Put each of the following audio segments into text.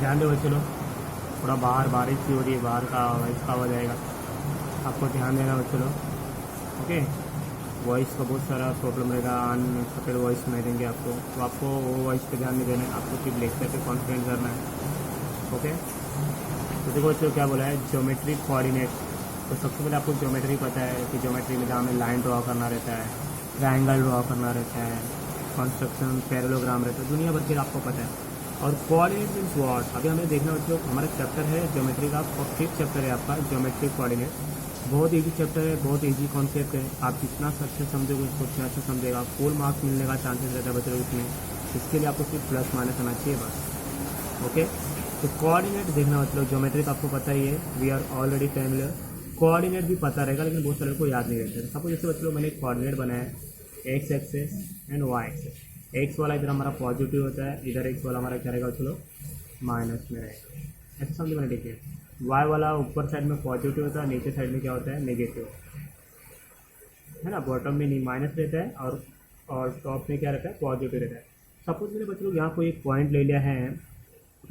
ध्यान दो बच्चे लोग, थोड़ा बाहर बारिश भी हो रही है, बाहर का वॉइस का आवाज़ आएगा, आपको ध्यान देना बच्चे लोग। ओके, वॉइस का बहुत सारा प्रॉब्लम रहेगा, अनएक्सपेक्टेड वॉइस सुनाई देंगे आपको, तो आपको वो वॉइस पे ध्यान नहीं देना है, आपको सिर्फ लेक्चर पे कॉन्सेंट्रेट करना है। ओके, तो देखो बच्चों क्या बोला है, ज्योमेट्रिक कोऑर्डिनेट। तो सबसे पहले आपको ज्योमेट्री पता है कि ज्योमेट्री में हमें लाइन ड्रॉ करना रहता है, ट्रायंगल ड्रॉ करना रहता है, कंस्ट्रक्शन पैरेललोग्राम रहता है, दुनिया भर के आपको पता है। और कोऑर्डिनेट मीन्स व्हाट, अभी हमें देखना बच्चों, हमारा चैप्टर है ज्योमेट्री का, 5th चैप्टर है आपका ज्योमेट्रिक कोऑर्डिनेट। बहुत ईजी चैप्टर है, बहुत ईजी कॉन्सेप्ट है, आप जितना अच्छा समझोगे उसको उतना अच्छा समझेगा, फुल मार्क्स मिलने का चांसेस रहता है बच्चों इसमें। इसके लिए आपको सिर्फ प्लस माइनस आना चाहिए बस। ओके, तो कोऑर्डिनेट देखना मतलब ज्योमेट्रिक आपको पता ही है, we are already familiar. Coordinate भी पता रहेगा लेकिन बहुत सारे को याद नहीं रहता है। सपोज जैसे बच्चों मैंने एक कोऑर्डिनेट बनाया है X axis and Y axis. X वाला इधर हमारा पॉजिटिव होता है, इधर एक्स वाला हमारा क्या रहेगा चलो माइनस में रहेगा, ऐसा समझो मैंने। देखिए वाई वाला ऊपर साइड में पॉजिटिव होता है, नीचे साइड में क्या होता है नेगेटिव, है ना। बॉटम में नहीं माइनस रहता है और टॉप में क्या रहता है पॉजिटिव रहता है। सपोज मेरे बच्चों यहाँ कोई एक पॉइंट ले लिया है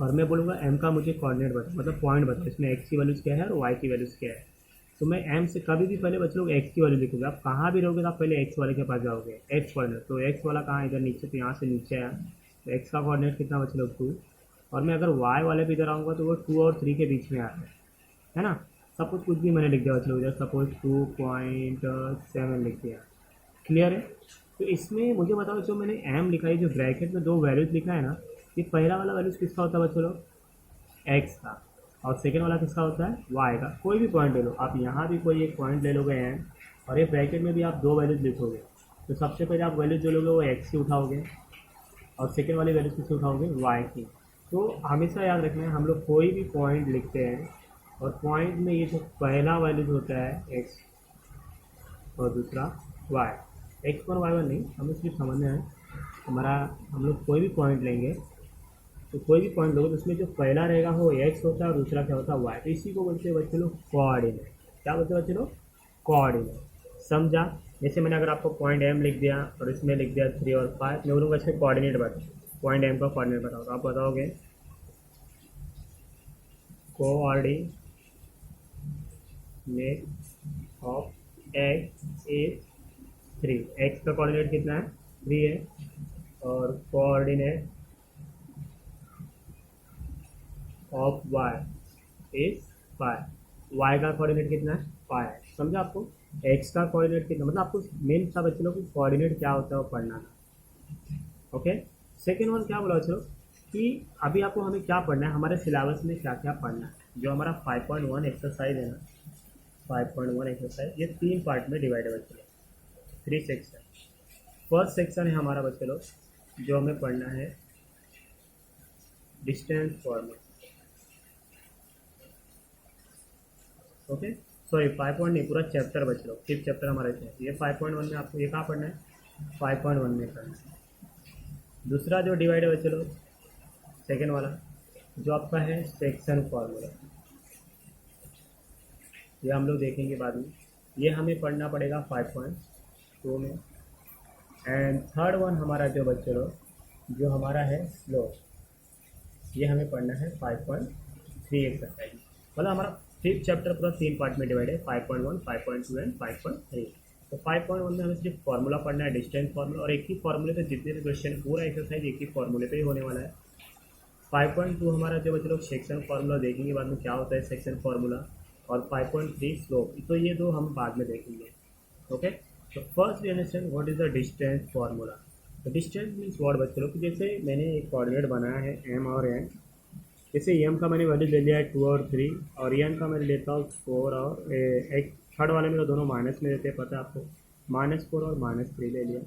और मैं बोलूँगा एम का मुझे कोऑर्डिनेट बता, मतलब पॉइंट बता, इसमें एक्स की वैल्यूज़ क्या है और वाई की वैल्यूज़ क्या है। तो मैं एम से कभी भी पहले बच्चों लोग एक्स की वैल्यू लिखोगे, आप कहाँ भी रहोगे तो आप पहले एक्स वाले के पास जाओगे, एक्स कोऑर्डिनेट। तो एक्स वाला कहाँ इधर नीचे, तो यहाँ से नीचे आया, तो एक्स का कोऑर्डिनेट कितना बच्चे लोग 2। और मैं अगर वाई वाले पे इधर आऊँगा तो वो 2 और 3 के बीच में आ रहा है ना। सपोज कुछ भी मैंने लिख दिया बच्चे लोग, इधर सपोज 2.7 लिख दिया, क्लियर है। तो इसमें मुझे बताओ जो मैंने एम लिखा है, जो ब्रैकेट में 2 वैल्यूज लिखा है ना, ये पहला वाला वैल्यूज किसका होता है बच्चों लोग, एक्स का, और सेकेंड वाला किसका होता है वाई का। कोई भी पॉइंट ले लो आप, यहाँ भी कोई एक पॉइंट ले लोगे एम, और ये ब्रैकेट में भी आप 2 वैल्यूज लिखोगे, तो सबसे पहले आप वैल्यूज जो लोगे वो एक्स की उठाओगे और सेकेंड वाली वैल्यूज किसकी उठाओगे वाई की। तो हमेशा याद रखना है, हम लोग कोई भी पॉइंट लिखते हैं और पॉइंट में ये जो पहला वैल्यूज होता है एक्स और दूसरा वाई, एक्स और वाई वन नहीं, हमें सिर्फ समझना है हमारा, हम लोग कोई भी पॉइंट लेंगे तो कोई भी पॉइंट लोगे तो उसमें जो पहला रहेगा वो एक्स होता है और दूसरा क्या होता है वाई। तो इसी को बोलते हैं बच्चे लोग कोऑर्डिनेट। क्या बोलते हैं बच्चे लोग, कोऑर्डिनेट। समझा। जैसे मैंने अगर आपको पॉइंट एम लिख दिया और इसमें लिख दिया 3 और 5, मैं बोलूँगा इसमें कोऑर्डिनेट बताओ, पॉइंट एम का कोऑर्डिनेट बताओ, तो आप बताओगे coordinate of X is 3। X का कोऑर्डिनेट कितना है 3 है, और coordinate of Y is 5। Y का कोऑर्डिनेट कितना है 5 है। समझा आपको। एक्स का कोऑर्डिनेट कितना, मतलब आपको मेन था बच्चे लोग कोऑर्डिनेट क्या होता है वो पढ़ना था। ओके, सेकेंड वन क्या बोला बच्चों कि अभी आपको हमें क्या पढ़ना है, हमारे सिलेबस में क्या क्या पढ़ना है। जो हमारा 5.1 एक्सरसाइज है ना, 5.1 एक्सरसाइज, ये 3 पार्ट में डिवाइड है बच्चे लोग, 3 सेक्शन। फर्स्ट सेक्शन है हमारा बच्चे लोग जो हमें पढ़ना है डिस्टेंस फॉर्मूला। ओके, सॉरी 5 नहीं, पूरा चैप्टर बच लो, 5th चैप्टर हमारा है। ये 5.1 में आपको ये कहाँ पढ़ना है 5.1 में पढ़ना है। दूसरा जो डिवाइड है बच्चे लोग सेकेंड वाला जो आपका है सेक्शन फॉर्मूला, ये हम लोग देखेंगे बाद में, ये हमें पढ़ना पड़ेगा 5.2 में। एंड थर्ड वन हमारा जो बच्चे लोग जो हमारा है स्लोप, ये हमें पढ़ना है 5.3 एक्सरसाइज। मतलब हमारा 5th चैप्टर पूरा 3 पार्ट में डिवाइड है, 5.1, 5.2 एंड 5.3। तो 5.1 में हमें सिर्फ फार्मूला पढ़ना है, डिस्टेंस फार्मूला, और एक ही फार्मूले पे जितने भी क्वेश्चन, पूरा एक्सरसाइज एक ही फार्मूले पे ही होने वाला है। 5.2 हमारा जो बच्चे लोग सेक्शन फार्मूला देखेंगे बाद में क्या होता है सेक्शन फार्मूला, और 5.3 स्लोप, तो ये दो हम बाद में देखेंगे। ओके, तो first we understand what is the distance formula. तो डिस्टेंस मीन्स व्हाट बच्चे लोग, जैसे मैंने एक कोऑर्डिनेट बनाया है एम और एन, जैसे एम का मैंने वैल्यू ले लिया है 2 और 3, और एन का मैं लेता हूँ 4 और एक थर्ड वाले में तो दोनों माइनस में रहते हैं, पता है आपको, -4 और -3 ले लिया।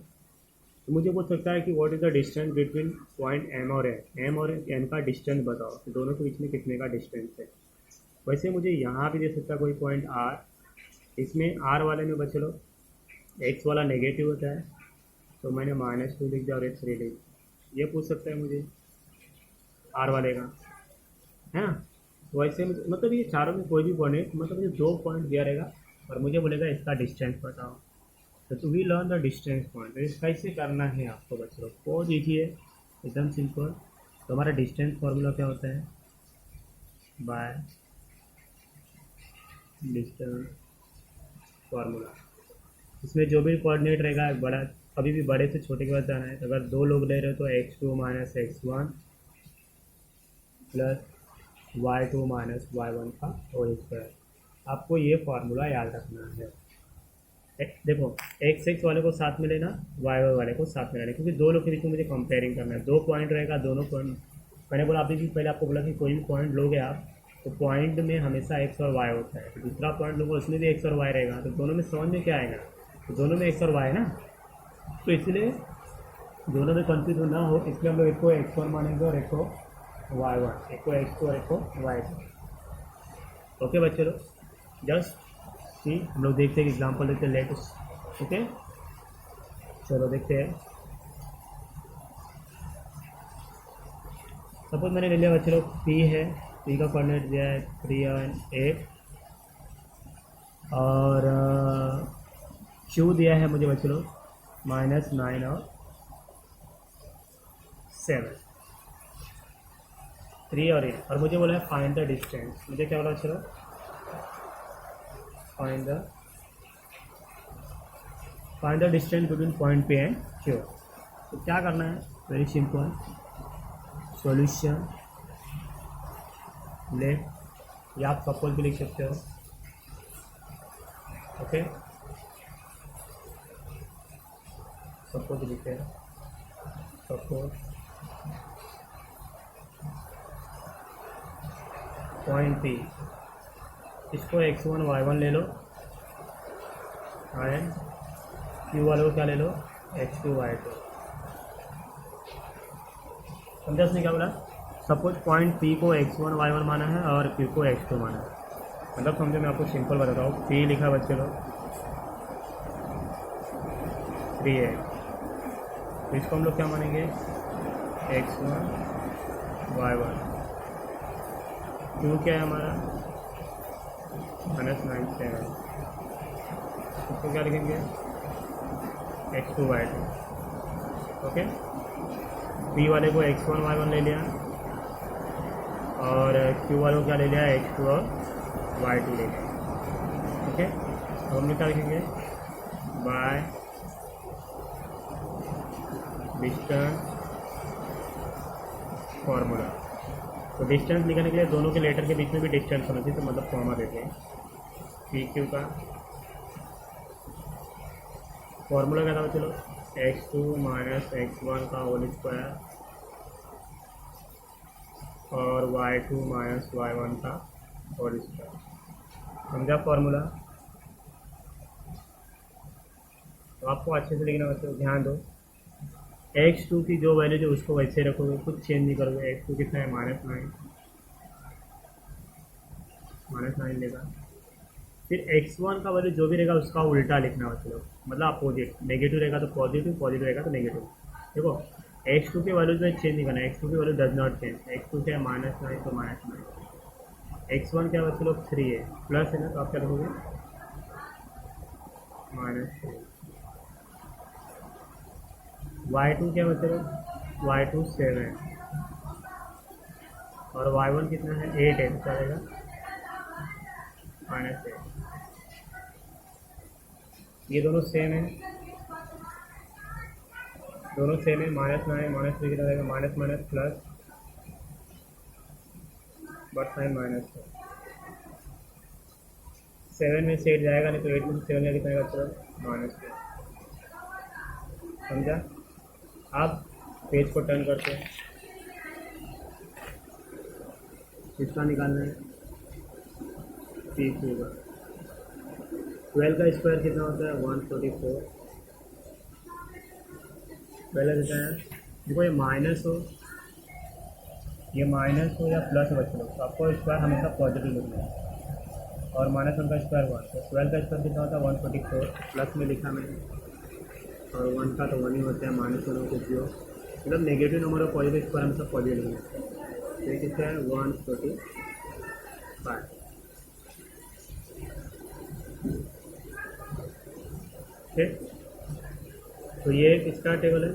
तो मुझे पूछ सकता है कि what is the distance between point M और एन का डिस्टेंस बताओ, तो दोनों के बीच में कितने का डिस्टेंस है। वैसे मुझे यहाँ भी दे सकता है कोई पॉइंट आर, इसमें आर वाले में बच्चे लोग एक्स वाला नेगेटिव होता है, तो मैंने -2 लिख दिया और एक 3 लिख दिया। ये पूछ सकता है मुझे आर वाले का, है ना। तो वैसे मतलब ये चारों में कोई भी पॉइंट, मतलब मुझे 2 पॉइंट दिया रहेगा और मुझे बोलेगा इसका डिस्टेंस बताओ, तो we learn the distance point. तो कैसे करना है आपको बच्चों, बहुत ईजी है, एकदम सिंपल। तो हमारा डिस्टेंस फार्मूला क्या होता है बाय डिस्टेंस फार्मूला। इसमें जो भी कोऑर्डिनेट रहेगा बड़ा, कभी भी बड़े से छोटे के पास जाना है। तो अगर दो लोग ले रहे हो तो x2 minus x1 plus y2 minus y1 का होल स्क्वायर। आपको ये फार्मूला याद रखना है। देखो x वाले को साथ में लेना, y वाले को साथ में लेना, क्योंकि दो लोग के बीच में मुझे कंपेयरिंग करना है। दो पॉइंट रहेगा, दोनों पॉइंट मैंने बोला अभी भी पहले आपको बोला कि कोई भी पॉइंट लोगे आप तो पॉइंट में हमेशा x और y होता है। तो दूसरा पॉइंट लोगे उसमें भी x और y रहेगा, तो दोनों में समझ में क्या आएगा, तो दोनों में x और y है ना, तो इसलिए दोनों में कंफ्यूज ना हो, इसलिए हम लोग एक को x1 मानेंगे और एक को y1, एक को x2 और एक को y2। ओके बच्चे लोग, जस्ट सी हम लोग देखते हैं एग्जाम्पल देखते हैं लेटेस्ट। ओके चलो देखते हैं। सपोज मैंने ले लिया बच्चे लोग p है, p का कोऑर्डिनेट दिया है 3 और 8 और q दिया है मुझे बच्चे लोग -9 और 7, 3 और 8, और मुझे बोला है फाइंड द डिस्टेंस। मुझे क्या बोला चलो, find the distance between point P and Q। तो क्या करना है, वेरी सिंपल, सॉल्यूशन लेट, या आप सपोज भी लिख सकते हो। ओके सपोज लिखते हैं, सपोज पॉइंट P, इसको x1 y1 ले लो एंड Q वाले को क्या ले लो, x2 y2। समझा उसने क्या बोला, सपोज पॉइंट P को x1 y1 माना है और Q को x2 माना है। मतलब समझो मैं आपको सिंपल बताता हूँ, P लिखा बच्चे लोग 3 है, तो इसको हम लोग क्या मानेंगे, x1 y1। Q क्या है हमारा -9 7, इसको क्या लिखेंगे x2 y2। ओके P वाले को x1 y1 ले लिया और Q वाले को क्या ले लिया, x2 और y2 ले लिया। ओके अब हम क्या लिखेंगे, बाय डिस्टेंस फार्मूला। तो डिस्टेंस लिखने के लिए दोनों के लेटर के बीच में भी डिस्टेंस होना चाहिए, तो मतलब कॉमा देते हैं। PQ का फॉर्मूला क्या था चलो, x2 माइनस x1 का होल स्क्वायर और y2 माइनस y1 का होल स्क्वायर। समझा फॉर्मूला, तो आपको अच्छे से लिखना बच्चों, ध्यान दो। x2 की जो वैल्यू जो उसको वैसे रखोगे, कुछ चेंज नहीं करोगे। x2 कितना है -9 लेगा। फिर x1 का वैल्यू जो भी रहेगा उसका उल्टा लिखना बच्चों, मतलब अपोजिट, नेगेटिव रहेगा तो पॉजिटिव, पॉजिटिव रहेगा तो नेगेटिव। देखो x2 के वैल्यूज में चेंज नहीं करना, x2 की value does not change. x2 क्या है -9 तो -9, x1 क्या बच्चे लोग 3 है, प्लस है ना, तो आप क्या लिखोगे -3। y2 क्या बच्चे लोग, y2 7 और y1 कितना है 8 है, तो क्या रहेगा -8। ये दोनों सेम है, दोनों सेम है, -9 -3 कितना रहेगा, minus minus plus, but sign minus है। 7 में से 8 जाएगा नहीं, तो 8 में से 7 कितना आएगा चलो -2। समझा। अब पेज को टर्न करते हैं, कितना निकालना है, PQ का 12 का स्क्वायर कितना होता है 144। 12 कितना है, देखो ये माइनस हो या प्लस हो बच्चों, तो आपको स्क्वायर हमेशा पॉजिटिव लिखना है, और -1 का स्क्वायर 1, तो 12 का स्क्वायर कितना होता है 144, प्लस में लिखा मैंने, और 1 का तो 1 ही होता है, -1 हो कुछ भी हो, मतलब नेगेटिव नंबर और पॉजिटिव स्क्वायर हमेशा पॉजिटिव लिखना है। तो ये कितना है 145। ठीक, तो ये किसका टेबल है,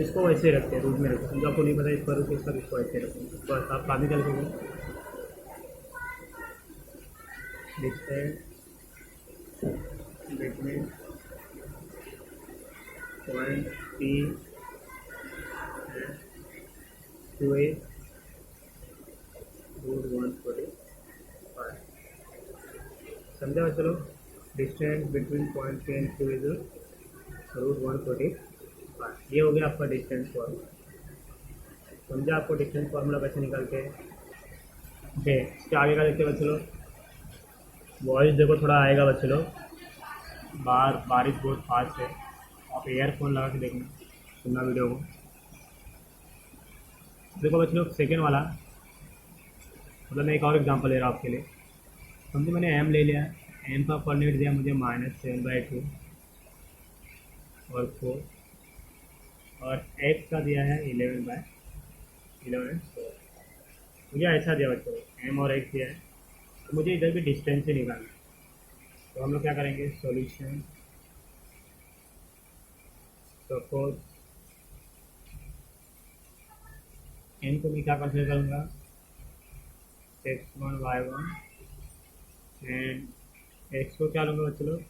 इसको वैसे ही रखते हैं, रूट में रखते हैं। समझो आपको नहीं पता इस पर रूट इसका, इसको वैसे रखते हैं, बस आप काम निकल सकोगे। Distance between point P to A root 145। समझा चलो, distance between point P and Q is root 145। ये हो गया आपका डिस्टेंस फॉर्मूला। समझा आपको डिस्टेंस फार्मूला कैसे निकालते हैं। ओके, इसके आगे का देखते बच्चे लोग। वॉइस देखो थोड़ा आएगा बच्चे लोग, बाहर बारिश बहुत फास्ट है, आप ईयरफोन लगा के देखना, सुनना वीडियो को। देखो बच्चे लोग, सेकेंड वाला मतलब मैं एक और एग्जांपल ले रहा हूँ आपके लिए। समझो मैंने एम ले लिया, एम का कोऑर्डिनेट दिया मुझे -7/2 और 4, और एक्स का दिया है 11/11 4। मुझे ऐसा दिया बच्चों, एम और एक्स दिया है, तो मुझे इधर भी डिस्टेंस ही निकालना है। तो हम लोग क्या करेंगे, सॉल्यूशन। सपोज एम को मैं क्या कंसिडर करूँगा, x1 y1 एंड एक्स को क्या लूँगा बच्चों लोग,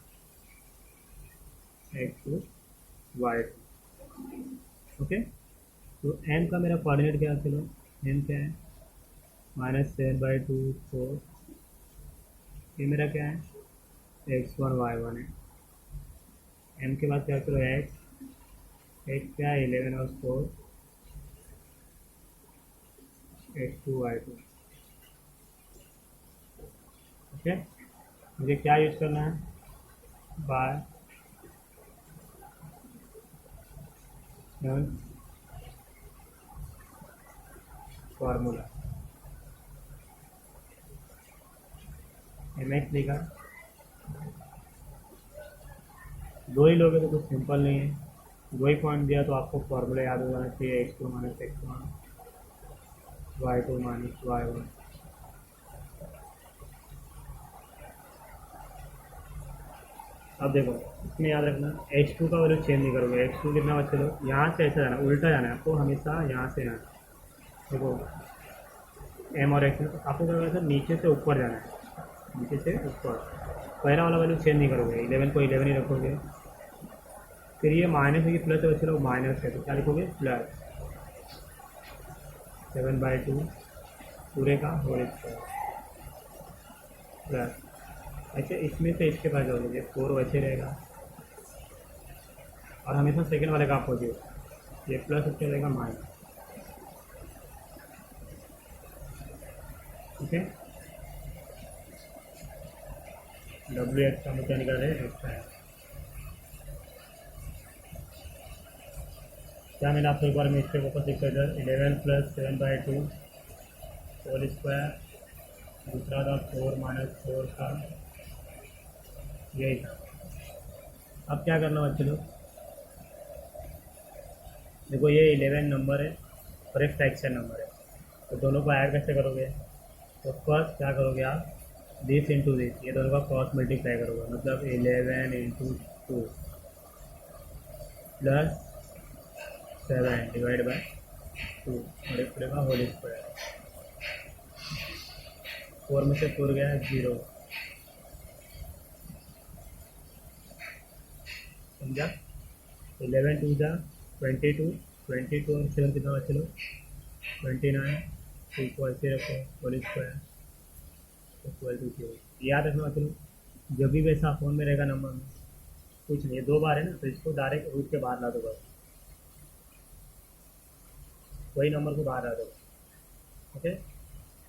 x2 y2। ओके, तो m का मेरा कोऑर्डिनेट क्या है चलो, m क्या है -7/2 4, ये मेरा क्या है x1 y1 है। m के बाद क्या चलो x क्या है 11 और 4 x2 y2। ओके, मुझे क्या यूज करना है, बाय फार्मूला एम एक्स लिखा। दो ही लोगे तो कुछ सिंपल नहीं है, दो ही पॉइंट दिया तो आपको फार्मूला याद हो जाना चाहिए, x2 - x1 y2 - y1। अब देखो इसमें याद रखना, x2 का वैल्यू चेंज नहीं करोगे। x2 कितना बच्चे लो, यहाँ से ऐसा जाना, उल्टा जाना है आपको, हमेशा यहाँ से जाना। देखो m और x में आपको क्या करना है, नीचे से ऊपर जाना है, नीचे से ऊपर। पहला वाला वैल्यू चेंज नहीं करोगे, 11 को 11 ही रखोगे। फिर ये माइनस है कि प्लस है बच्चे लोग, माइनस है तो क्या लिखोगे, +7/2 पूरे का होल स्क्वायर प्लस। ऐसे इसमें से इसके पास जाओगे, 4 वैसे रहेगा, और हमेशा सेकेंड वाले का अपोजिट, ये प्लस उसके रहेगा माइनस। ठीक है, डब्ल्यू एक्स का क्या निकाल रहे हैं, एक्स है। क्या मिला आपको एक बार में, इसके ऊपर लिखकर इधर 11 + 7/2 होल स्क्वायर, दूसरा था 4 - 4 का, यही था। अब क्या करना बच्चे लोग, देखो ये 11 नंबर है और एक फ्रैक्शन नंबर है, तो दोनों को ऐड कैसे करोगे, तो फर्स्ट क्या करोगे आप, दिस इंटू दिस, ये दोनों का क्रॉस मल्टीप्लाई करोगे, मतलब 11 × 2 + 7 / 2 और एक पड़ेगा होल स्क्वायर। 4 में से 4 गया है 0, समझा। 11 × 2 = 22, 22 और 7 कितना बचे लो, 29, 2 को ऐसे रखो, होल स्क्वायर = 0। याद रखना मतलब, जब भी वैसा फोन में रहेगा नंबर में कुछ नहीं, 2 बार है ना, तो इसको डायरेक्ट रूट के बाहर ला दो, बस वही नंबर को बाहर ला दो। ओके,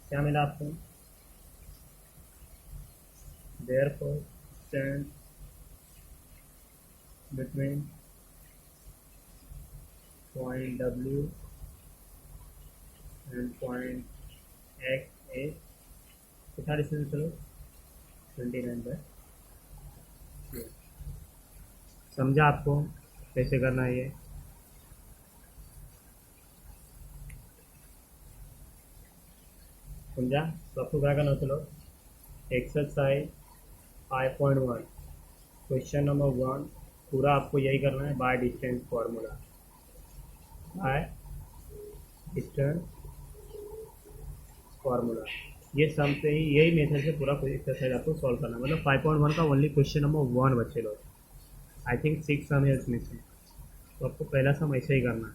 क्या मिला आपको, therefore stand between point W and point X is कितना डिस्टेंस चलो, 29/2। समझा आपको कैसे करना है ये। समझा, तो आपको क्या करना, चलो एक्सरसाइज 5.1 क्वेश्चन नंबर 1 पूरा आपको यही करना है, by distance formula. By distance formula. ये सम से ही, यही मेथड से पूरा कोई एक्सरसाइज आपको सॉल्व करना है। मतलब 5.1 का ओनली क्वेश्चन नंबर 1 बचे लोग, आई थिंक 6 सम है इसमें से, तो आपको पहला सम ऐसे ही करना है।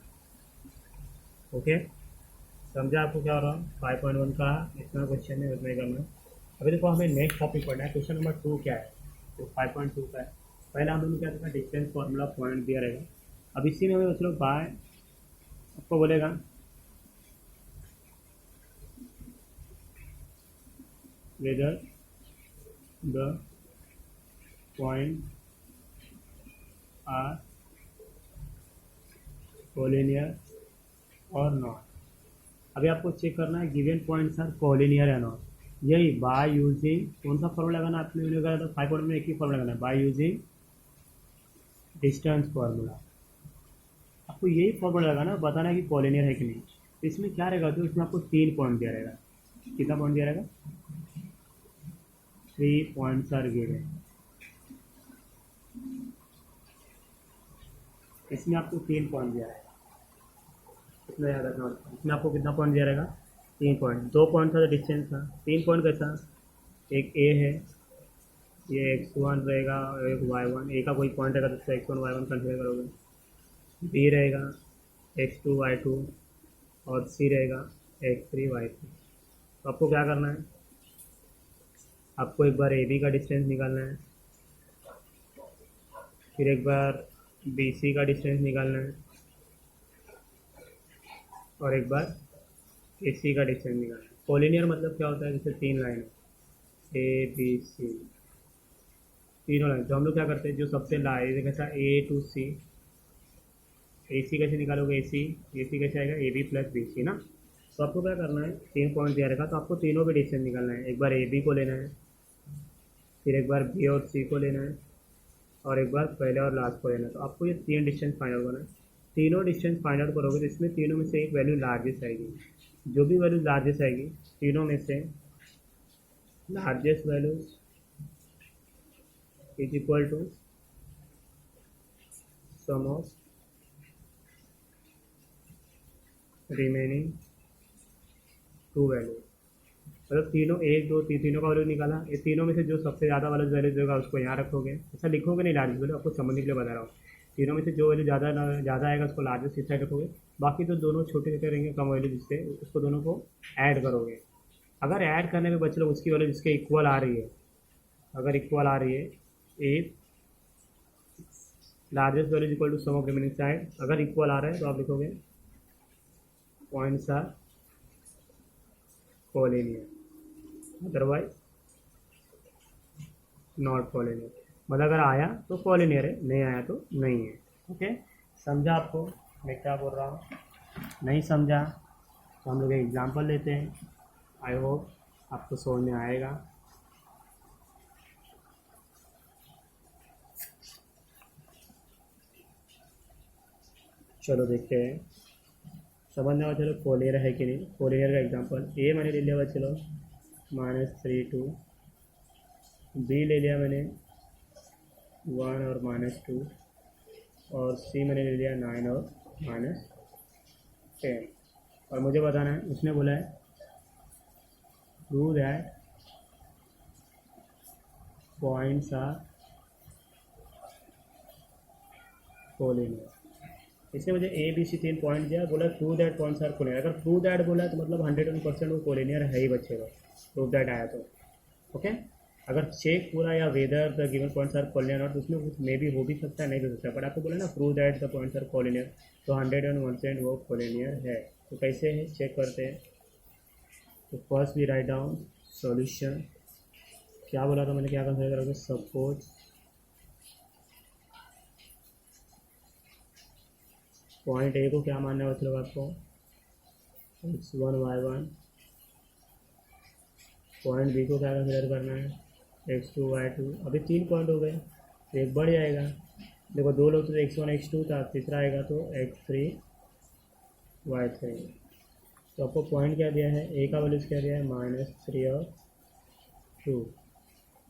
ओके, समझा आपको क्या हो रहा है? 5.1 का इतना क्वेश्चन है, उतना ही करना है। अभी देखो हमें नेक्स्ट टॉपिक पढ़ना है। क्वेश्चन नंबर 2 क्या है? तो 5.2 का है। पहले हम लोग क्या था, डिस्टेंस फॉर्मूला पॉइंट दिया रहेगा। अब इसी में हमें मतलब बाय आपको बोलेगा whether the point are collinear और नॉट। अभी आपको चेक करना है गिवन पॉइंट्स आर कोलिनियर या नॉट। यही बाय यूजिंग कौन सा फॉर्मूला लगाना, आपने वीडियो करा था 5 में एक ही फॉर्मूला लगाना है, बाय यूजिंग डिस्टेंस फॉर्मूला। आपको यही फॉर्मूला लगाना, बताना है कि कोलिनियर है कि नहीं। तो इसमें क्या रहेगा, तो इसमें आपको 3 पॉइंट दिया रहेगा। कितना पॉइंट दिया रहेगा? 3 पॉइंट्स आर गिवन। इसमें आपको 3 पॉइंट दिया रहेगा। इतना याद रखना। इसमें आपको कितना पॉइंट दिया रहेगा? 3 पॉइंट। 2 पॉइंट था डिस्टेंस था, 3 पॉइंट कैसा? एक ए है, ये x1 रहेगा और एक y1। ए का कोई पॉइंट रहेगा तो x1 y1 कंसिडर करोगे। बी रहेगा x2 y2 और सी रहेगा x3 y3। तो आपको क्या करना है, आपको एक बार ए बी का डिस्टेंस निकालना है, फिर एक बार बी सी का डिस्टेंस निकालना है, और एक बार ए सी का डिस्टेंस निकालना है। कोलिनियर मतलब क्या होता है, जैसे 3 लाइन है ए बी सी, तीनों लाइन। तो हम लोग क्या करते हैं, जो सबसे लाइन कैसा ए टू सी, ए सी कैसे निकालोगे, ए सी कैसे आएगा, A B plus B C ना। तो आपको क्या करना है, 3 पॉइंट दिया रहेगा तो आपको तीनों पे डिस्टेंस निकालना है। एक बार ए बी को लेना है, फिर एक बार बी और सी को लेना है, और एक बार पहले और लास्ट को लेना है। तो आपको ये 3 डिस्टेंस फाइंड आउट करना है। तीनों डिस्टेंस फाइंड आउट करोगे तो इसमें तीनों में से एक वैल्यू लार्जेस्ट आएगी। जो भी वैल्यू लार्जेस्ट आएगी तीनों में से, largest value is equal to sum of remaining 2 value. मतलब तीनों 1 2 3 तीनों का वैल्यू निकाला, ये तीनों में से जो सबसे ज़्यादा वाला वैल्यू देगा उसको यहाँ रखोगे। ऐसा लिखोगे नहीं लार्जेस्ट वैल्यू, आपको समझने के लिए बता रहा हूँ। तीनों में से जो वैल्यू ज़्यादा आएगा उसको लार्जेस्ट इस साइड रखोगे। बाकी तो दोनों छोटे छोटे रहेंगे कम वैल्यू, जिससे उसको दोनों को ऐड करोगे। अगर ऐड करने में बच लो उसकी वैल्यू जिसके इक्वल आ रही है, अगर इक्वल आ रही है a largest value equal to sum of remaining side, अगर इक्वल आ रहा है तो आप लिखोगे points are collinear, otherwise not collinear. मतलब अगर आया तो कोलिनियर है, नहीं आया तो नहीं है। ओके, समझा आपको मैं क्या बोल रहा हूँ? नहीं समझा तो हम लोग एक एग्जांपल लेते हैं। आई होप आपको समझ में आएगा। चलो देखते हैं, समझना हो चलो कोलिनियर है कि नहीं। कोलिनियर का एग्जांपल ए मैंने ले लिया हुआ, चलो -3 2, बी ले लिया मैंने 1 और -2, और सी मैंने ले लिया 9 और -10। और मुझे बताना है, उसने बोला है prove that points are collinear. इसने मुझे ए बी सी 3 पॉइंट दिया, बोला prove that points are collinear. अगर प्रूव दैट बोला है तो मतलब 101% वो कोलिनियर है ही बचेगा, प्रूव दैट आया तो। ओके, अगर चेक पूरा या whether the given points are collinear not, उसमें कुछ मे भी हो भी सकता है नहीं भी हो सकता है, बट आपको बोला ना prove that the points are collinear, तो 101% वो कोलिनियर है। तो कैसे है चेक करते हैं। तो first we write down solution. क्या बोला था मैंने, क्या कंसिडर करोगे, सपोज पॉइंट ए को क्या मानना है मतलब आपको, x1 y1। पॉइंट बी को क्या कंसिडर करना है, x2 y2। अभी 3 पॉइंट हो गए, एक बढ़ जाएगा। देखो 2 लोग तो x1 x2 था, तीसरा आएगा तो x3 y3। तो आपको पॉइंट क्या दिया है, ए का वैल्यूज क्या दिया है, -3 और 2।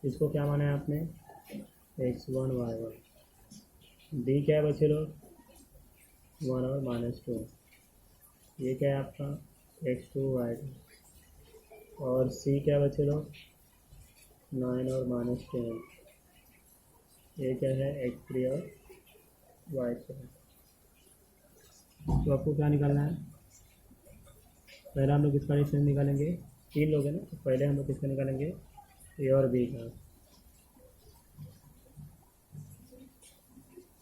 इसको क्या माना है आपने, x1 y1। बी क्या है बच्चे लोग, 1 और -2। ये क्या है आपका x2 y2 और c क्या बचे लोग 9 और -10। ये क्या है x3 और y3। तो आपको क्या निकालना है, पहले हम लोग किसका डिस्टेंस निकालेंगे, 3 लोग हैं ना, तो पहले हम लोग किसका निकालेंगे ए और बी का।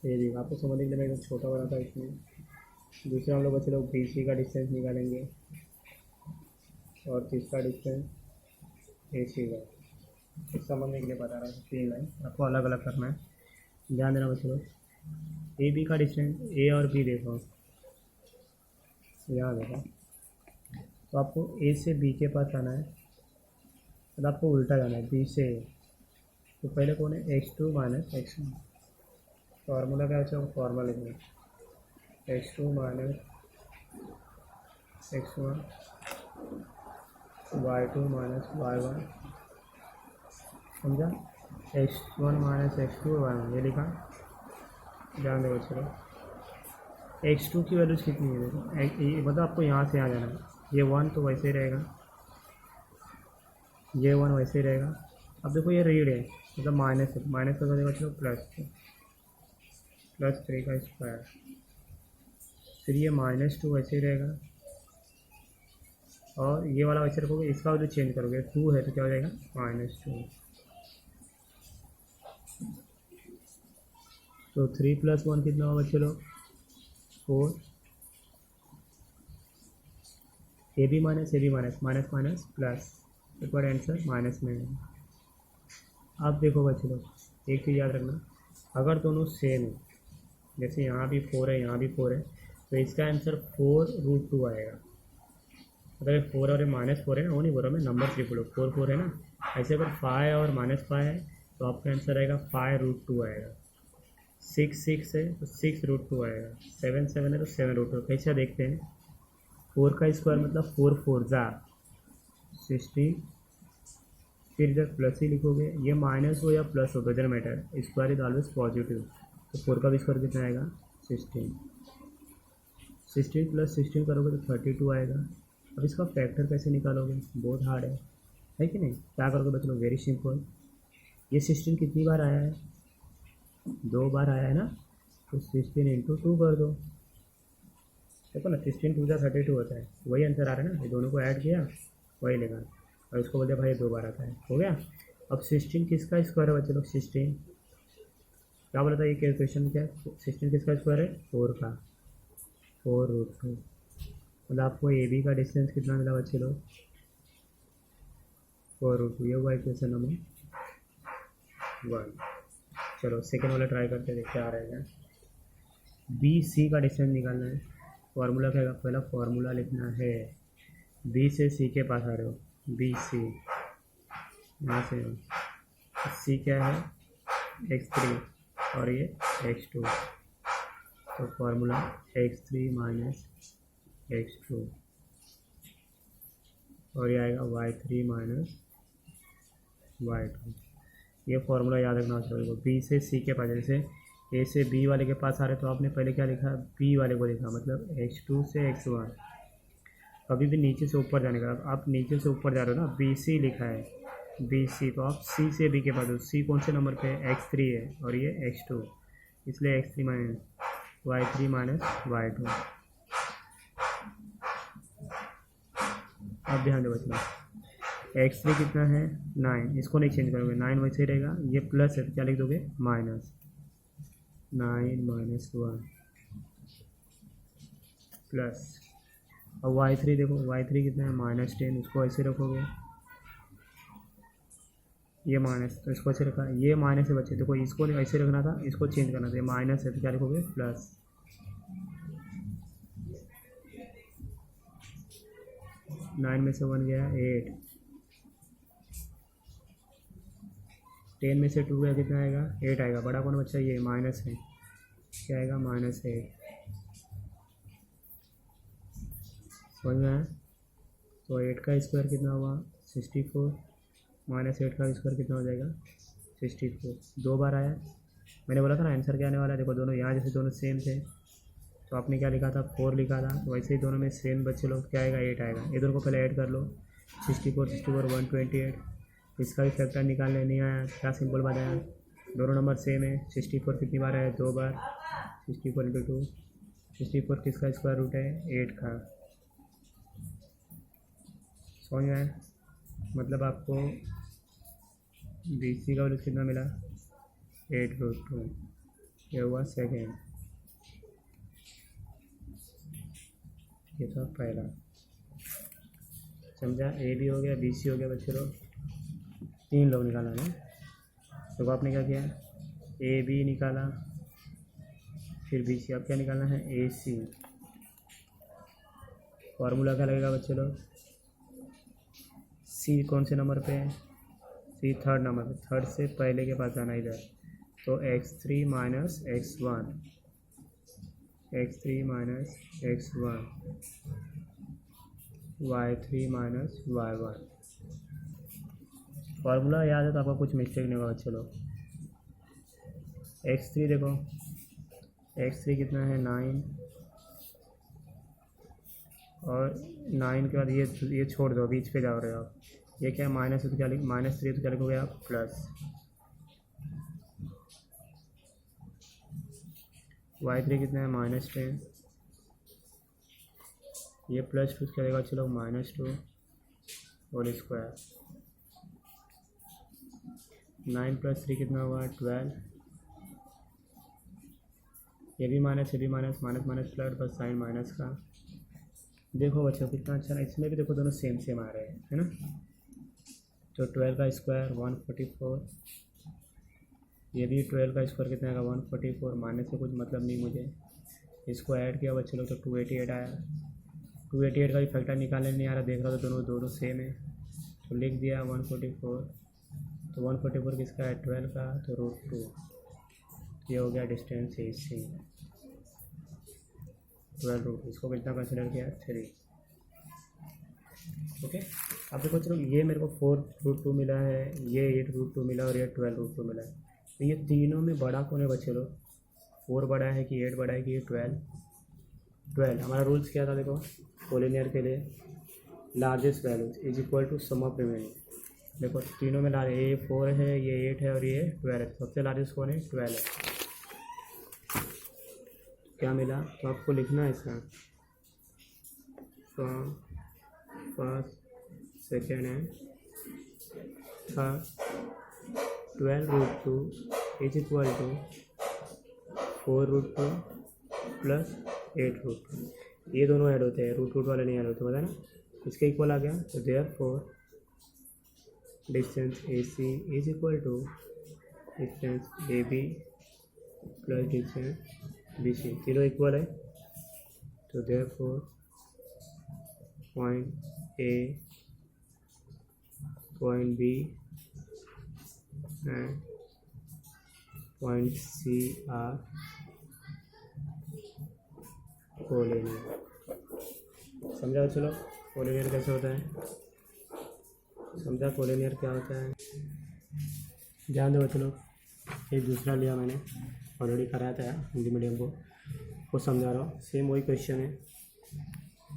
ये भी आपको समझने के लिए मैं एकदम छोटा बना था इसमें। दूसरा हम लोग बच्चे लोग बी सी का डिस्टेंस निकालेंगे और तीसरा डिस्टेंस ए सी का। इस समझने के लिए बता रहा हूँ, 3 लाइन आपको अलग अलग करना है, ध्यान देना बच्चे लोग। ए बी का डिस्टेंस ए और बी देखो, यहाँ देखो, तो आपको ए से बी के पास आना है, तो आपको उल्टा जाना है बी से ए। तो पहले कौन है x2 - x1, फार्मूला क्या बचा, फार्मूला लिखना है x2 - x1 y2 - y1, समझा, x1 - x2 y1, ये लिखा। ध्यान दो चलो, x2 की वैल्यूज कितनी है देखो, मतलब आपको यहाँ से आ जाना है, ये 1 तो वैसे ही रहेगा, ये 1 वैसे ही रहेगा। अब देखो ये रीड है, मतलब माइनस है, माइनस का देखो चलो +3 का स्क्वायर, फिर ये -2 वैसे ही रहेगा, और ये वाला वैसे रखोगे, इसका वैल्यू चेंज करोगे, 2 है तो क्या हो जाएगा -2। तो 3 + 1 कितना होगा बच्चे लोग 4, A B minus minus plus, एक बार आंसर माइनस में है। अब देखो बच्चे लोग, एक चीज़ याद रखना, अगर दोनों सेम है, जैसे यहाँ भी 4 है यहाँ भी 4 है, तो इसका आंसर 4√2 आएगा। अगर 4 और -4 है ना, वो नहीं बोल रहा मैं, नंबर 3 बोलो, 4 4 है ना, ऐसे अगर 5 और -5 है तो आपका आंसर आएगा 5√2 आएगा। 6 6 है तो 6√2 आएगा। 7 7 है तो 7√2। कैसे देखते हैं, 4 का स्क्वायर मतलब 4 4 जा 16, फिर इधर प्लस ही लिखोगे, ये माइनस हो या प्लस हो doesn't matter, square is always positive. तो 4 का भी स्क्वायर कितना आएगा 16, 16 + 16 करोगे तो 32 आएगा। अब इसका फैक्टर कैसे निकालोगे, बहुत हार्ड है कि नहीं। क्या करोगे बच्चों, वेरी सिंपल, ये 16 कितनी बार आया है, 2 बार आया है ना, तो 16 × 2 कर दो, देखो ना 16 2 जा 32 होता है, वही आंसर आ रहा है ना, ये दोनों को ऐड किया वही लेगा, और इसको बोलते भाई 2 बार आता है, हो गया। अब 16 किसका स्क्वायर है बच्चे लोग, 16 क्या बोला था, ये क्वेश्चन क्या है, 16 किसका स्क्वायर है 4 का, 4√2। मतलब आपको ए बी का डिस्टेंस कितना मिला बच्चे लोग 4√2, ये हुआ इक्वेशन नंबर 1। चलो सेकेंड वाला ट्राई करके देखते आ रहेगा। बी सी का डिस्टेंस निकालना है, फार्मूला क्या है, पहला फार्मूला लिखना है, बी से सी के पास आ रहे हो, बी सी यहाँ से, सी क्या है x3 और ये x2, तो फार्मूला x3 - x2, और ये आएगा y3 - y2। ये फार्मूला याद रखना चाहिए। बी से सी के पास, जैसे ए से बी वाले के पास आ रहे तो आपने पहले क्या लिखा, बी वाले को लिखा, मतलब x2 से x1। कभी भी नीचे से ऊपर जाने का, आप नीचे से ऊपर जा रहे हो ना, बी सी लिखा है, बी सी, तो आप सी से बी के पास हो, सी कौन से नंबर पे है x3 है और ये x2, इसलिए x3 - y3 - y2। अब ध्यान दो बच्चों, x3 कितना है 9, इसको नहीं चेंज करोगे, 9 वैसे ही रहेगा, ये प्लस है तो क्या लिख दोगे -9 - 1 प्लस। अब y3 देखो, y3 कितना है -10, इसको ऐसे रखोगे, ये माइनस तो इसको ऐसे रखा, ये माइनस है बच्चे, देखो इसको ऐसे रखना था, इसको चेंज करना था, ये माइनस है तो क्या लिखोगे प्लस। 9 में से 1 गया 8, 10 में से 2 गया कितना आएगा 8 आएगा। बड़ा कौन बच्चा, ये माइनस है, क्या आएगा -8, समझ में आया। तो 8 का स्क्वायर कितना हुआ 64, -8 का स्क्वायर कितना हो जाएगा 64। 2 बार आया, मैंने बोला था ना आंसर क्या आने वाला है, देखो दोनों यहाँ जैसे दोनों सेम थे, तो आपने क्या लिखा था 4 लिखा था, तो वैसे ही दोनों में सेम बच्चे लोग क्या आएगा 8 आएगा। ये दोनों को पहले ऐड कर लो 64 128। इसका भी फैक्टर निकालने नहीं आया, क्या सिंपल बताया, दोनों नंबर सेम है। 64 कितनी बार है 2 बार, 64 इंटू 2, 64 किसका स्क्वायर रूट है 8 का। समझ में आया, मतलब आपको BC का वैल्यू कितना मिला 8√2, ये हुआ सेकेंड, ये था पहला। समझा, AB हो गया BC हो गया बच्चे लोग, 3 लोग निकाला ना। तो आपने क्या किया AB निकाला, फिर BC, अब क्या निकालना है AC। फॉर्मूला क्या लगेगा बच्चे लोग, C कौन से नंबर पे है, C थर्ड नंबर पे, थर्ड से पहले के पास जाना इधर, तो x3 minus x1, x3 minus x1, y3 minus y1। Formula याद है तो आपका कुछ मिस्टेक नहीं होगा बच्चे लोग। x3 देखो, x3 कितना है 9, और 9 के बाद ये छोड़ दो, बीच पे जा रहे हो आप, ये क्या माइनस है तो क्या -3 तो क्या लिखोगे आप प्लस, y3 कितना है -10, ये +2 क्या देगा चलो -2 होल स्क्वायर, 9 + 3 कितना हुआ 12, ये भी माइनस, ये भी माइनस, माइनस प्लस, बस साइन माइनस का। देखो बच्चों कितना अच्छा है, इसमें भी देखो दोनों सेम सेम आ रहे हैं, है ना। तो 12 का स्क्वायर 144, ये भी 12 का स्क्वायर कितना आएगा 144, माइनस से कुछ मतलब नहीं मुझे। इसको ऐड किया बच्चे लोग तो 288 आया। 288 का भी फैक्टर निकालने नहीं आ रहा, देख रहा था दोनों सेम है, तो लिख दिया 144। तो 144 किसका है 12 का, तो √2, ये हो गया डिस्टेंस AC 12√2। इसको कितना कंसिडर किया 3। ओके, अब देखो चलो, ये मेरे को 4√2 मिला है, ये 8√2 मिला और ये 12√2 मिला है। तो ये तीनों में बड़ा कौन है बच्चे लोग, 4 बड़ा है कि 8 बड़ा है कि 12? हमारा रूल्स क्या था देखो, कोलिनियर के लिए largest value is equal to sum of remaining. देखो तीनों में लार्ज, ये 4 है, ये 8 है और ये 12 है, सबसे लार्जेस्ट कौन है 12 है। क्या मिला, तो आपको लिखना है इसका फर्स्ट, सेकेंड है third, 12√2 is equal to 4√2 plus 8√2। ये दोनों ऐड होते हैं, √2 वाले नहीं ऐड होते, पता ना, इसके इक्वल आ गया। तो therefore distance AC is equal to distance AB plus distance BC, तीनों इक्वल है। तो therefore point A, point B and point C are collinear. समझा चलो कोलिनियर कैसे होता है, समझा कोलिनियर क्या होता है। ध्यान दो चलो, एक दूसरा लिया मैंने, ऑलरेडी कराया था हिंदी मीडियम को समझा रहा हूँ, सेम वही क्वेश्चन है।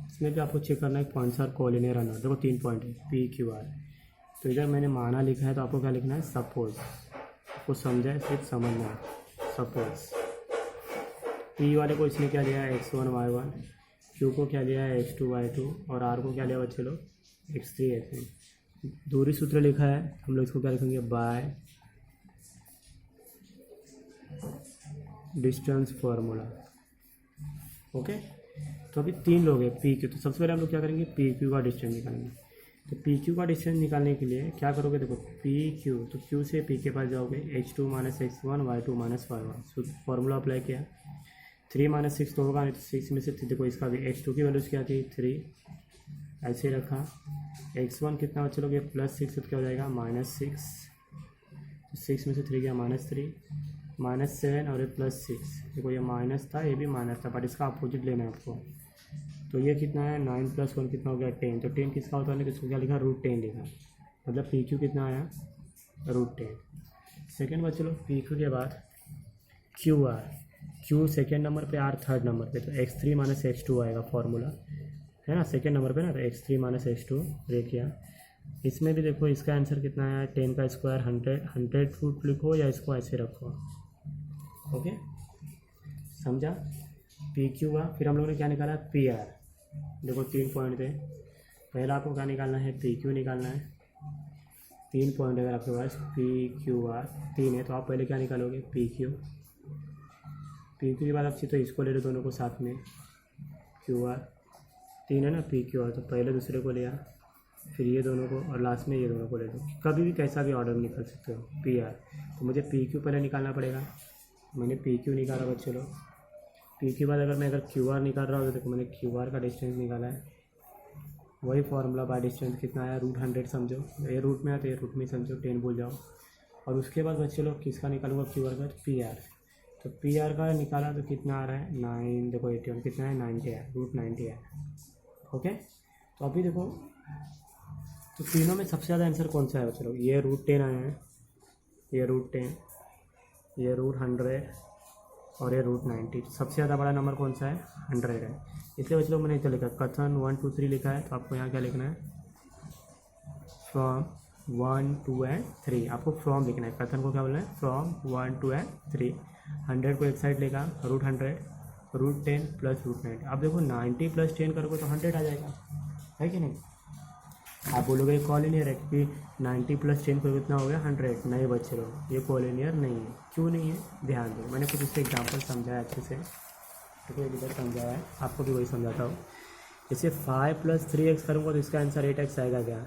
इसमें भी आपको चेक करना है पॉइंट्स आर कोलिनियर आना। देखो 3 पॉइंट है PQR, तो इधर मैंने माना लिखा है, तो आपको क्या लिखना है सपोज। आपको समझा है सिर्फ समझना है, सपोज P वाले को इसने क्या लिया है x1 y1, Q को क्या लिया है x2 y2 और R को क्या लिया बच्चे लोग x3 x4। दूरी सूत्र लिखा है, हम लोग इसको क्या लिखेंगे बाय डिस्टेंस फार्मूला। ओके, तो अभी 3 लोग हैं PQ, तो सबसे पहले हम लोग क्या करेंगे PQ का डिस्टेंस निकालेंगे। तो PQ का डिस्टेंस निकालने के लिए क्या करोगे, देखो PQ, तो Q से P के पास जाओगे, h2 minus x1 y2 minus y1, formula apply किया। 3 माइनस 6 तो होगा नहीं, तो 6 में से देखो इसका भी h2 की वैल्यूज क्या थी 3, ऐसे ही रखा। x1 कितना चलोगे +6 तो क्या हो जाएगा -6, तो 6 में से 3 गया -3, -7 और ये +6। देखो ये माइनस था, ये भी माइनस था, बट इसका अपोजिट लेना है आपको। तो ये कितना है 9 + 1 कितना हो गया 10, तो 10 किसका होता है, किसको क्या लिखा √10 लिखा, मतलब PQ कितना आया √10। सेकेंड बात चलो PQ के बाद QR, क्यू सेकेंड नंबर पे, आर थर्ड नंबर पे, तो x3 माइनस x2 आएगा फॉर्मूला, है ना, सेकेंड नंबर पे ना, तो x3 माइनस x2 देखिए। इसमें भी देखो इसका आंसर कितना है, 10 का स्क्वायर 100 रूट लिखो या इसको ऐसे रखो। ओके, समझा, पी क्यू का। फिर हम लोगों ने क्या निकाला, पी आर। देखो 3 पॉइंट थे, पहला आपको क्या निकालना है, पी क्यू निकालना है। 3 पॉइंट अगर आपके पास पी क्यू आर 3 है तो आप पहले क्या निकालोगे, पी क्यू। पी क्यू के बाद आप तो इसको ले लो दोनों को साथ में, क्यू आर 3 है ना, पी क्यू आर, तो पहले दूसरे को लिया, फिर ये दोनों को, और लास्ट में ये दोनों को ले लो। कभी भी कैसा भी ऑर्डर निकाल सकते हो पी आर। तो मुझे पी क्यू पहले निकालना पड़ेगा, मैंने पी क्यू निकाला बच्चे लोग। पी के बाद अगर क्यू आर निकाल रहा हूँ तो देखो मैंने क्यू आर का डिस्टेंस निकाला है, वही फार्मूला बाय डिस्टेंस कितना आया, √100 समझो, ये रूट में है तो ये रूट में समझो, 10 भूल जाओ। और उसके बाद बच्चे लोग किसका निकालूंगा, क्यू आर का, पी आर। तो पी आर का निकाला तो कितना आ रहा है, 9, देखो 81 कितना है, 90 है, √90 है। ओके, तो अभी देखो, तो तीनों में सबसे ज़्यादा आंसर कौन सा है बच्चे लोग, ये √10 आए हैं, ये √10, ये √100 और ये √90। तो सबसे ज़्यादा बड़ा नंबर कौन सा है, 100 है। इसलिए बच्चे लोग मैंने इतना लिखा, कथन 1 2 3 लिखा है, तो आपको यहाँ क्या लिखना है, फ्रॉम 1 2 एंड 3, आपको फ्रॉम लिखना है। कथन को क्या बोलना है, फ्रॉम 1 2 एंड 3। 100 को एक साइड लेगा, √100, √10 प्लस √90। अब देखो 90 प्लस 10 करोगे तो 100 आ जाएगा, है कि नहीं। आप बोलोगे कॉलिनियर है कि 90 प्लस 10 को कितना हो गया, 100। नहीं बच्चे लोग, ये कॉलिनियर नहीं है। क्यों नहीं है, ध्यान दो, मैंने कुछ इससे एग्जांपल समझाया अच्छे से, तो इधर समझाया है, आपको भी वही समझाता हूँ। जैसे 5 + 3x करूँगा तो इसका आंसर 8x आएगा क्या,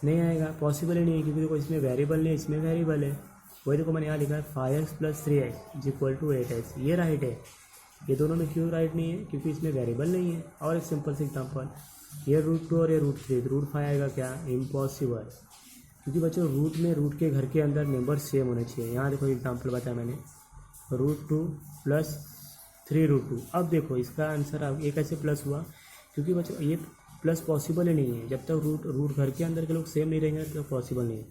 नहीं आएगा, पॉसिबल ही नहीं है, क्योंकि देखो इसमें वेरिएबल नहीं है, इसमें वेरिएबल है। वही देखो मैंने यहाँ लिखा है 5x + 3x = 8x, ये राइट है। ये दोनों में क्यों राइट नहीं है, क्योंकि इसमें वेरिएबल नहीं है। और एक सिंपल सी एग्जांपल, ये √2 और ये √3, √5 आएगा क्या, इम्पॉसिबल, क्योंकि बच्चों रूट में रूट के घर के अंदर मेंबर सेम होने चाहिए। यहाँ देखो एग्जांपल बताया मैंने, √2 + 3√2। अब देखो इसका आंसर अब ये कैसे प्लस हुआ, क्योंकि बच्चों ये प्लस पॉसिबल ही नहीं है, जब तक रूट घर के अंदर के लोग सेम नहीं रहेंगे तो पॉसिबल नहीं है।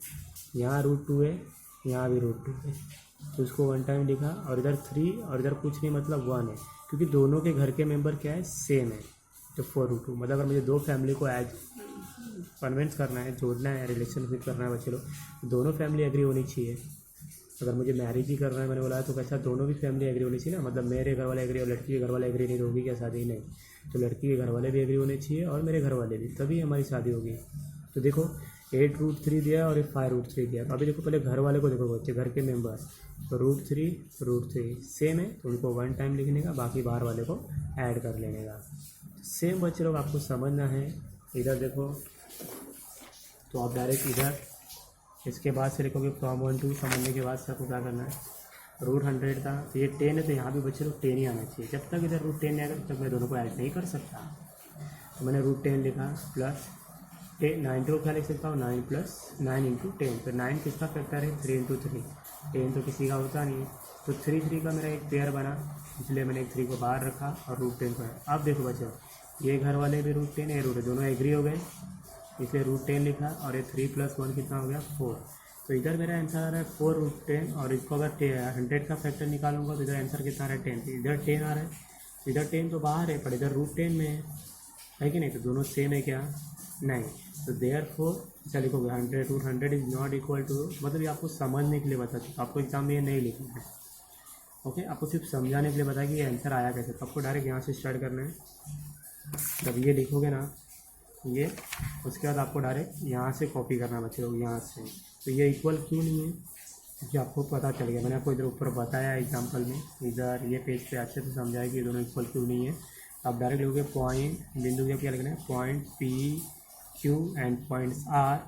यहाँ √2 है, यहाँ भी √2 है, तो इसको 1 टाइम लिखा, और इधर 3 और इधर कुछ नहीं, मतलब 1 है, क्योंकि दोनों के घर के मेंबर क्या है, सेम है। तो 4√2, मतलब अगर मुझे दो फैमिली को ऐड कन्विंस करना है, जोड़ना है, रिलेशनशिप करना है बच्चे लोग, दोनों फैमिली एग्री होनी चाहिए। अगर मुझे मैरिज ही करना है, मैंने बोला तो कैसा, दोनों भी फैमिली एग्री होनी चाहिए ना, मतलब मेरे घर वाले एग्री और लड़की के घर वाले एग्री नहीं तो होगी क्या शादी, नहीं। तो लड़की के घर वाले भी एग्री होने चाहिए और मेरे घर वाले भी, तभी हमारी शादी होगी। तो देखो 8√3 दिया और 5√3 दिया। तो अभी देखो पहले घर वाले को देखो बच्चे, घर के मेंबर, तो √3 सेम है, तो उनको 1 टाइम लिखने का, बाकी बाहर वाले को ऐड कर लेने का। सेम बच्चे लोग आपको समझना है। इधर देखो, तो आप डायरेक्ट इधर इसके बाद से लिखोगे फ्रॉम 1 2, समझने के बाद से आपको क्या करना है, √100 था, तो ये 10 है, तो यहाँ भी बच्चे लोग 10 ही आना चाहिए। जब तक इधर √10 नहीं आएगा तब तक मैं दोनों को ऐड नहीं कर सकता। तो मैंने √10 लिखा, प्लस 9 को क्या लिख सकता हूँ, 9 + 9 × 10। तो 9 किसका फैक्टर है, 3 × 3, 10 तो किसी का होता नहीं है। तो 3 का मेरा एक पेयर बना, इसलिए मैंने 3 को बाहर रखा और √10 को है। अब देखो बच्चों, ये घर वाले भी √10 है, √10 दोनों एग्री हो गए, इसलिए √10 लिखा, और ये 3 + 1 कितना हो गया, 4। तो इधर मेरा आंसर आ रहा है 4√10, और इसको अगर 100 का फैक्टर निकालूंगा तो इधर आंसर कितना आ रहा है, 10। इधर 10 आ रहा है, इधर 10 तो बाहर है, पर इधर √10 में है कि नहीं, तो दोनों सेम है क्या, नहीं। तो देयरफॉर क्या लिखोगे, 100 √100 इज नॉट इक्वल टू, मतलब ये आपको समझने के लिए बताते, आपको एग्जाम में ये नहीं लिखना है। ओके, आपको सिर्फ समझाने के लिए बताया कि ये आंसर आया कैसे। तो आपको डायरेक्ट यहाँ से स्टार्ट करना है, जब ये लिखोगे ना ये, उसके बाद आपको डायरेक्ट यहाँ से कॉपी करना है बच्चे लोग, यहाँ से। तो ये इक्वल क्यों नहीं है, क्योंकि आपको पता चल गया, मैंने आपको इधर ऊपर बताया एग्जांपल में, इधर ये पेज पे अच्छे से समझाया कि ये दोनों इक्वल क्यों नहीं है। आप डायरेक्ट लिखोगे पॉइंट, बिंदु क्या लिखना है, point P Q and points R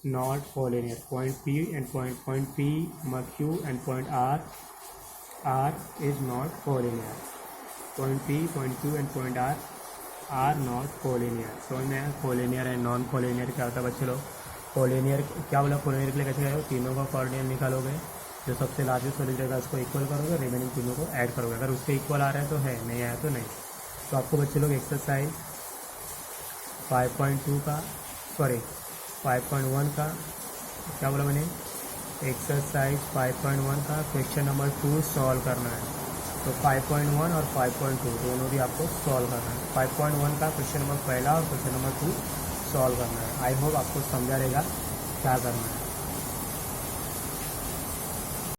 not collinear, point P and point P Q and point R is not collinear, point P, point Q and point R are not collinear. समझ में आया, collinear है, non collinear क्या होता है बच्चे लोग, collinear क्या बोला, कोलिनियर के लिए कैसे करोगे, तीनों का कोऑर्डिनेट निकालोगे, जो सबसे लार्जेस्ट वैल्यू रहेगा उसको इक्वल करोगे, रिमेनिंग तीनों को ऐड करोगे, अगर उसके इक्वल आ रहा है तो है, नहीं आया तो नहीं। तो आपको बच्चे लोग एक्सरसाइज 5.2 का, सॉरी 5.1 का क्या बोला मैंने, एक्सरसाइज 5.1 का क्वेश्चन नंबर 2 सॉल्व करना है। तो 5.1 और 5.2 दोनों भी आपको सॉल्व करना है। 5.1 का क्वेश्चन नंबर पहला और क्वेश्चन नंबर 2 सॉल्व करना है। आई होप आपको समझा रहेगा क्या करना है।